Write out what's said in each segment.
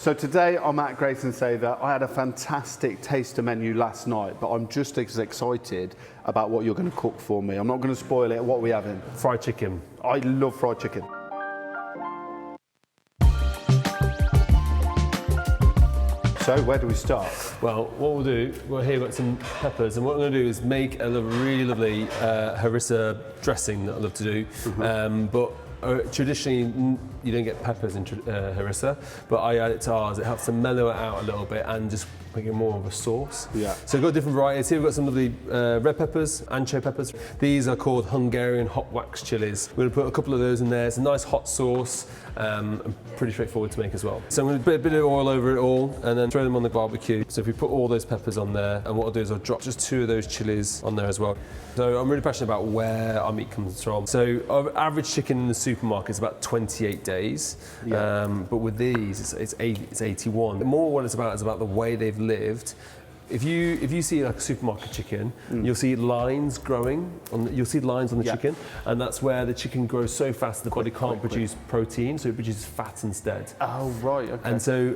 So today I'm at Grace Savour. I had a fantastic taster menu last night, but I'm just as excited about what you're going to cook for me. I'm not going to spoil it. What are we having? Fried chicken. I love fried chicken. So where do we start? Well, what we'll do, here we've got some peppers, and what I'm going to do is make a really lovely harissa dressing that I love to do. But traditionally, you don't get peppers in harissa, but I add it to ours. It helps to mellow it out a little bit and just make it more of a sauce. Yeah. So we've got different varieties here. We've got some lovely red peppers, ancho peppers. These are called Hungarian hot wax chilies. We're going to put a couple of those in there. It's a nice hot sauce, and pretty straightforward to make as well. So I'm going to put a bit of oil over it all and then throw them on the barbecue. So if we put all those peppers on there, and what I'll do is I'll drop just 2 of those chilies on there as well. So I'm really passionate about where our meat comes from. So our average chicken in the supermarket is about 28 days, but with these it's 81. More what it's about is about the way they've lived. If you see like a supermarket chicken, you'll see lines growing. You'll see lines on the chicken, and that's where the chicken grows so fast the body can't produce protein, so it produces fat instead. Oh right, okay. And so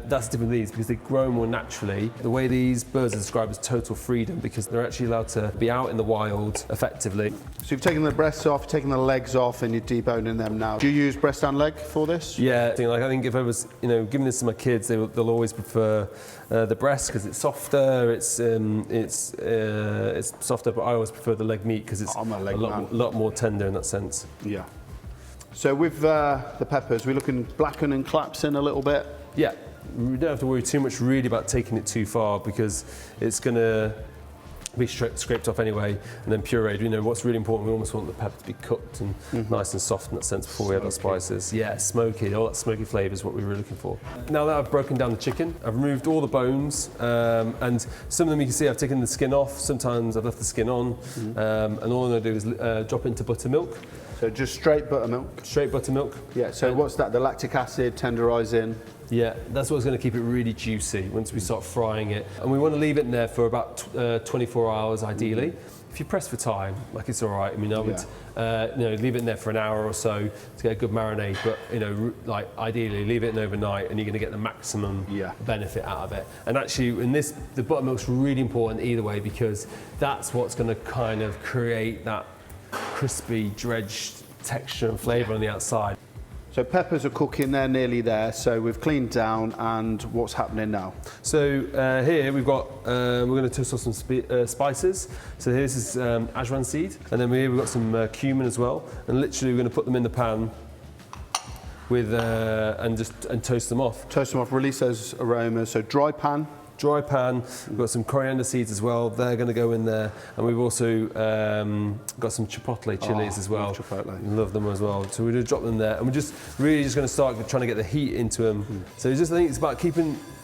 that's different with these because they grow more naturally. The way these birds are described as total freedom because they're actually allowed to be out in the wild effectively. So you've taken the breasts off, taken the legs off, and you're deboning them now. Do you use breast and leg for this? Yeah, I think if I was, giving this to my kids, they'll always prefer the breast because it's softer. It's softer, but I always prefer the leg meat because it's a lot more tender in that sense. Yeah. So with the peppers, we're looking blacken and collapsing a little bit. Yeah, we don't have to worry too much really about taking it too far because it's going to be scraped off anyway and then pureed. What's really important, we almost want the pepper to be cooked and nice and soft in that sense before we add our spices. Yeah, smoky, all that smoky flavour is what we were looking for. Now that I've broken down the chicken, I've removed all the bones, and some of them you can see I've taken the skin off, sometimes I've left the skin on, and all I'm going to do is drop into buttermilk. So just straight buttermilk? Straight buttermilk. Yeah, so what's that, the lactic acid tenderising? Yeah, that's what's going to keep it really juicy once we start frying it. And we want to leave it in there for about 24 hours ideally. If you press for time, it's all right. I would, leave it in there for an hour or so to get a good marinade. But ideally, leave it in overnight, and you're going to get the maximum benefit out of it. And actually, the buttermilk's really important either way because that's what's going to kind of create that crispy, dredged texture and flavour on the outside. So peppers are cooking, they're nearly there, so we've cleaned down, and what's happening now? So here we've got, we're going to toast off some spices. So this is ajwain seed, and then here we've got some cumin as well, and literally we're going to put them in the pan with, and toast them off. Toast them off, release those aromas, so dry pan. Dry pan, we've got some coriander seeds as well, they're going to go in there, and we've also got some chipotle chilies as well. Love them as well. So we're going to drop them there, and we're just really just going to start trying to get the heat into them. So I think it's about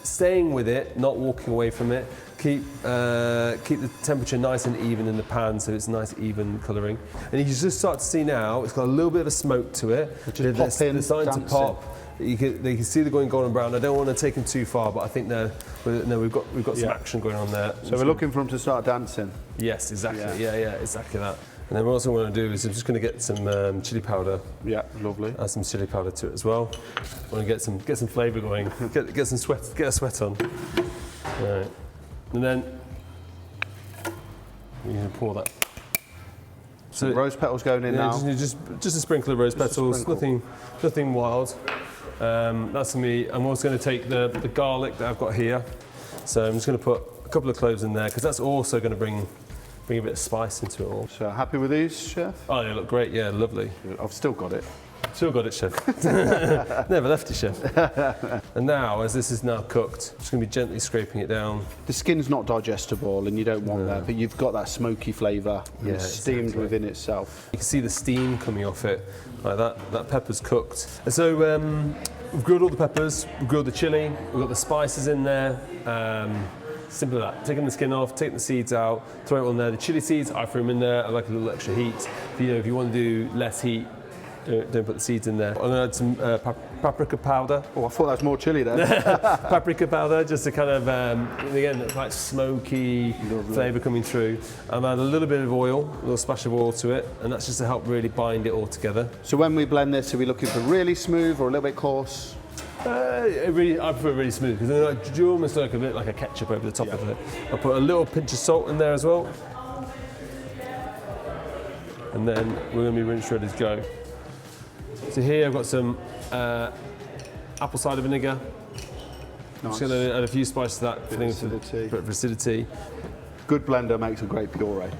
staying with it, not walking away from it. Keep the temperature nice and even in the pan so it's nice even colouring. And you can just start to see now, it's got a little bit of a smoke to it. They're starting to pop. They can see they're going golden brown. I don't want to take them too far, but I think we've got some action going on there. So we're looking for them to start dancing. Yes, exactly. Yeah, exactly that. And then what else I want to do is I'm just going to get some chili powder. Yeah, lovely. Add some chili powder to it as well. I want to get some flavour going. Get some sweat. Get a sweat on. All right. And then you can pour that. So rose petals going in now. Just a sprinkle of rose petals. Nothing wild. That's me. I'm also going to take the garlic that I've got here. So I'm just going to put a couple of cloves in there because that's also going to bring a bit of spice into it all. So happy with these, Chef? Oh, they look great. Yeah, lovely. I've still got it. Still got it, Chef. Never left it, Chef. And now, as this is now cooked, I'm just going to be gently scraping it down. The skin's not digestible and you don't want that, but you've got that smoky flavour steamed within itself. You can see the steam coming off it, like that. That pepper's cooked. And so we've grilled all the peppers, we've grilled the chilli, we've got the spices in there. Simple as that. Taking the skin off, taking the seeds out, throw it on there. The chili seeds, I throw them in there. I like a little extra heat. If you want to do less heat, don't put the seeds in there. I'm going to add some paprika powder. Oh, I thought that was more chili there. Paprika powder, just to kind of, again, like smoky flavour coming through. And add a little bit of oil, a little splash of oil to it, and that's just to help really bind it all together. So when we blend this, are we looking for really smooth or a little bit coarse? I prefer it really smooth because then you almost like a bit like a ketchup over the top of it. I'll put a little pinch of salt in there as well. And then we're going to be rinsed ready to go. So here I've got some apple cider vinegar. Nice. Just going to add a few spices to that Bit of acidity. Good blender makes a great puree.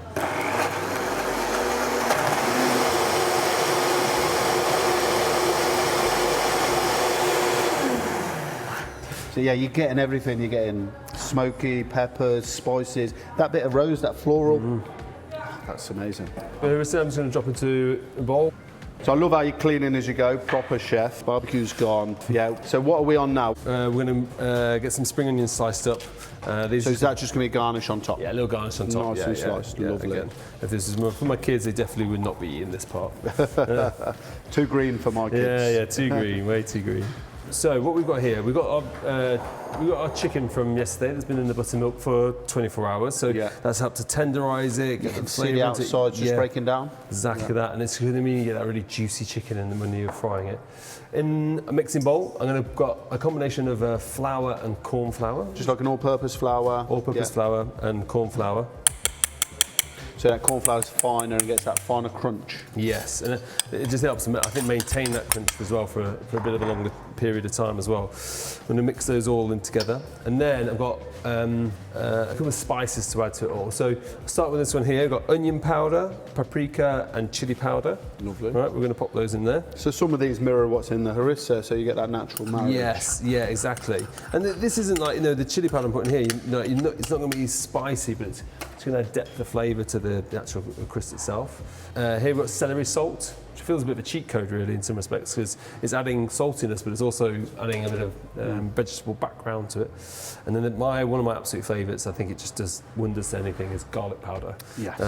So yeah, you're getting everything. You're getting smoky, peppers, spices, that bit of rose, that floral. That's amazing. I'm just going to drop into a bowl. So I love how you're cleaning as you go, proper chef. Barbecue's gone. Yeah. So what are we on now? We're going to get some spring onions sliced up. So is that just going to be garnish on top? Yeah, a little garnish on top. Nice and sliced. Lovely. Again, if this is more for my kids, they definitely would not be eating this part. Too green for my kids. Yeah, too green, way too green. So what we've got here, we've got our chicken from yesterday that's been in the buttermilk for 24 hours. So that's helped to tenderise it, get the See the outside just breaking down. Exactly that, and it's going to mean you get that really juicy chicken in when you're frying it. In a mixing bowl, I'm going to got a combination of flour and corn flour. Just like an all-purpose flour. All-purpose flour and corn flour. So that corn flour is finer and gets that finer crunch. Yes, and it just helps, I think, maintain that crunch as well for a bit of a longer period of time as well. I'm going to mix those all in together, and then I've got a couple of spices to add to it all. So I'll start with this one here. I've got onion powder, paprika, and chili powder. Lovely. Right, we're going to pop those in there. So some of these mirror what's in the harissa, so you get that natural marriage. Yes, yeah, exactly. And this isn't like, the chili powder I'm putting here, it's not going to be spicy, but it's going to add depth of flavour to the actual crust itself. Here we've got celery salt, which feels a bit of a cheat code really in some respects because it's adding saltiness, but it's also adding a bit of vegetable background to it. And then one of my absolute favourites, I think it just does wonders to anything, is garlic powder. Yes.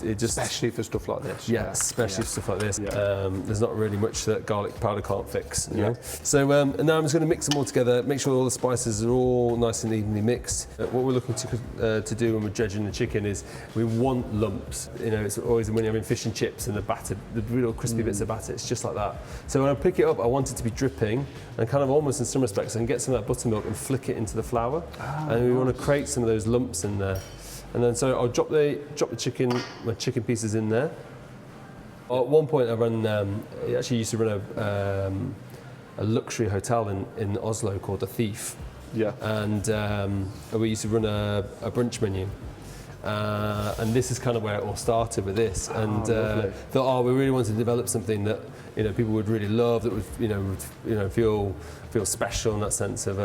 Especially for stuff like this. Yeah, especially for stuff like this. Yeah. There's not really much that garlic powder can't fix. You know? So and now I'm just going to mix them all together, make sure all the spices are all nice and evenly mixed. What we're looking to do when we're dredging the chicken is we want lumps. It's always when you're having fish and chips and the real crispy bits of batter, it's just like that. So when I pick it up, I want it to be dripping and kind of almost in some respects, I can get some of that buttermilk and flick it into the flour. And we want to create some of those lumps in there. And then so I'll drop the chicken, my chicken pieces in there. At one point I actually used to run a luxury hotel in Oslo called The Thief. Yeah. And we used to run a brunch menu. And this is kind of where it all started with this, and thought, we really wanted to develop something that people would really love, that would feel special in that sense of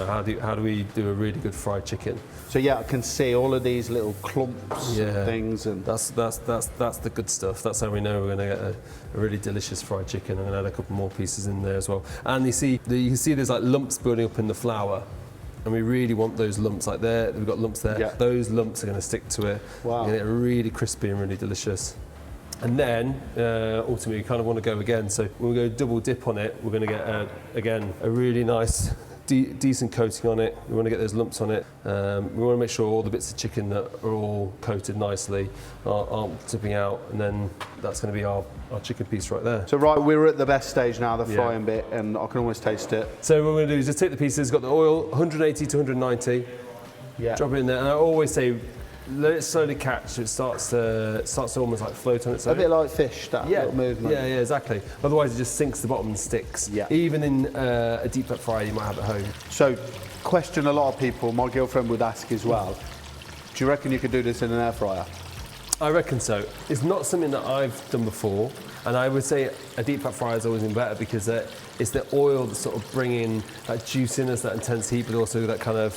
how do we do a really good fried chicken. So yeah, I can see all of these little clumps and things, and that's the good stuff. That's how we know we're going to get a really delicious fried chicken. I'm going to add a couple more pieces in there as well, and you can see there's like lumps building up in the flour. And we really want those lumps like there. We've got lumps there. Yeah. Those lumps are going to stick to it. Wow. And get it really crispy and really delicious. And then ultimately, you kind of want to go again. So when we go double dip on it, we're going to get again a really nice, decent coating on it. We want to get those lumps on it. We want to make sure all the bits of chicken that are all coated nicely aren't tipping out. And then that's going to be our chicken piece right there. So we're at the best stage now, the frying bit, and I can almost taste it. So what we're going to do is just take the pieces, got the oil, 180 to 190, drop it in there, and I always say, let it slowly catch. It starts to almost like float on its own. A bit like fish, that little movement. Yeah, exactly. Otherwise it just sinks to the bottom and sticks. Yeah. Even in a deep fat fryer you might have at home. So, question a lot of people, my girlfriend would ask as well, do you reckon you could do this in an air fryer? I reckon so. It's not something that I've done before, and I would say a deep fat fryer has always been better because it's the oil that's sort of bringing that juiciness, that intense heat, but also that kind of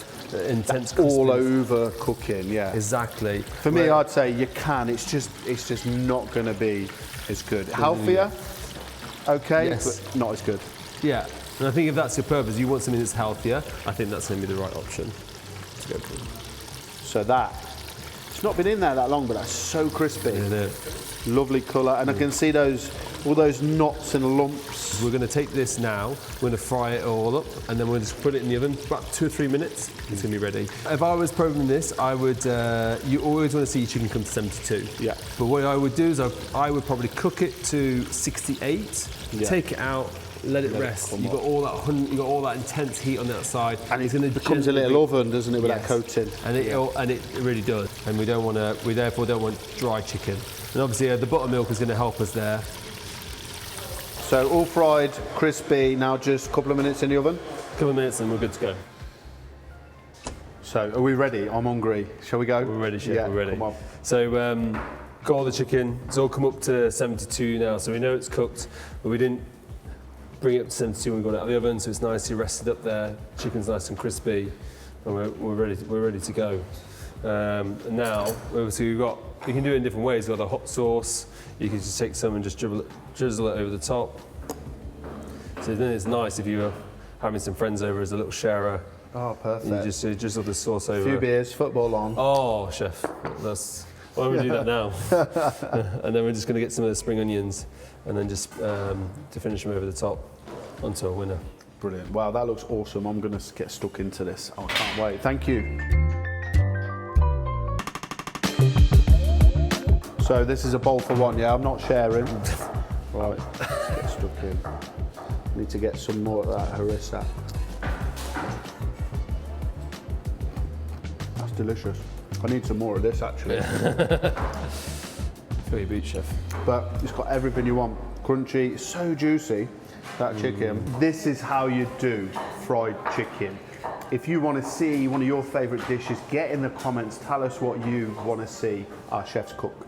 intense crispiness. All over cooking, yeah. Exactly. For me, I'd say you can. It's just not going to be as good. Healthier, okay, but not as good. Yeah, and I think if that's your purpose, you want something that's healthier, I think that's going to be the right option to go for. So it's not been in there that long, but that's so crispy. Yeah, lovely colour, and I can see all those knots and lumps. We're going to take this now, we're going to fry it all up, and then we'll just put it in the oven for about 2 or 3 minutes. It's going to be ready. If I was programming this, I would, you always want to see your chicken come to 72. Yeah. But what I would do is I would probably cook it to 68, take it out, let it rest. You've got all that you've got all that intense heat on the outside, And it becomes a little oven, doesn't it, with that coating? And it really does. And we therefore don't want dry chicken. And obviously the buttermilk is going to help us there. So all fried, crispy. Now just a couple of minutes in the oven. A couple of minutes and we're good to go. So are we ready? I'm hungry. Shall we go? We're ready, Chef. Yeah, We're ready. come on. So got all the chicken. It's all come up to 72 now, so we know it's cooked. But we didn't bring it up to 72 when we got it out of the oven, so it's nicely rested up there. Chicken's nice and crispy, and we're ready to go. And now, obviously, you can do it in different ways. We've got the hot sauce. You can just take some and just drizzle it over the top. So then it's nice if you're having some friends over as a little sharer. Oh, perfect. You just drizzle the sauce over. A few beers, football on. Oh, Chef, why don't we do that now? And then we're just going to get some of the spring onions and then just to finish them over the top onto a winner. Brilliant. Wow, that looks awesome. I'm going to get stuck into this. I can't wait. Thank you. So this is a bowl for one, yeah? I'm not sharing. Right, let's get stuck in. Need to get some more of that harissa. That's delicious. I need some more of this, actually. Feel your boot, Chef. But it's got everything you want. Crunchy, so juicy, that chicken. This is how you do fried chicken. If you want to see one of your favourite dishes, get in the comments. Tell us what you want to see our chefs cook.